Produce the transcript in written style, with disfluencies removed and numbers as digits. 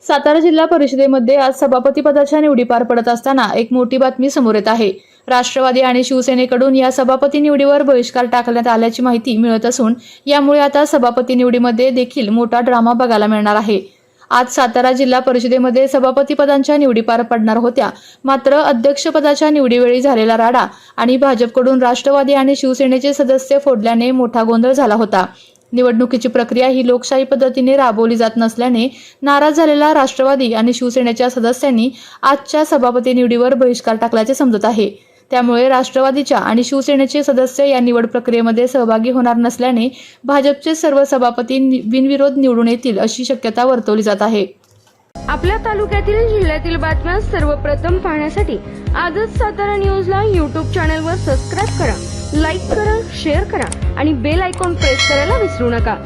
सातारा जिल्हा परिषदेमध्ये आज सभापती पदाच्या निवडी पार पडत असताना एक मोठी बातमी समोर येत आहे। राष्ट्रवादी आणि शिवसेनेकडून या सभापती निवडीवर बहिष्कार टाकण्यात आल्याची माहिती मिळत असून यामुळे आता सभापती निवडीमध्ये देखील मोठा ड्रामा बघायला मिळणार आहे। आज सातारा जिल्हा परिषदेमध्ये सभापती पदांच्या निवडी पार पडणार होत्या, मात्र अध्यक्षपदाच्या निवडीवेळी झालेला राडा आणि भाजपकडून राष्ट्रवादी आणि शिवसेनेचे सदस्य फोडल्याने मोठा गोंधळ झाला होता। निवडणुकीची प्रक्रिया ही लोकशाही पद्धतीने राबवली जात नसल्याने नाराज झालेला राष्ट्रवादी आणि शिवसेनेच्या सदस्यांनी आजच्या सभापती निवडीवर बहिष्कार टाकल्याचे समजत आहे। त्यामुळे राष्ट्रवादीच्या आणि शिवसेनेचे सदस्य या निवड प्रक्रियेमध्ये सहभागी होणार नसल्याने भाजपचे सर्व सभापती बिनविरोध निवडून येतील अशी शक्यता वर्तवली जात आहे। आपल्या तालुक्यातील जिल्ह्यातील बातम्या सर्वप्रथम पाहण्यासाठी आजच सातारा न्यूजला YouTube चॅनलवर सबस्क्राइब करा, लाईक करा, शेअर करा आणि बेल आयकॉन प्रेस करायला विसरू नका।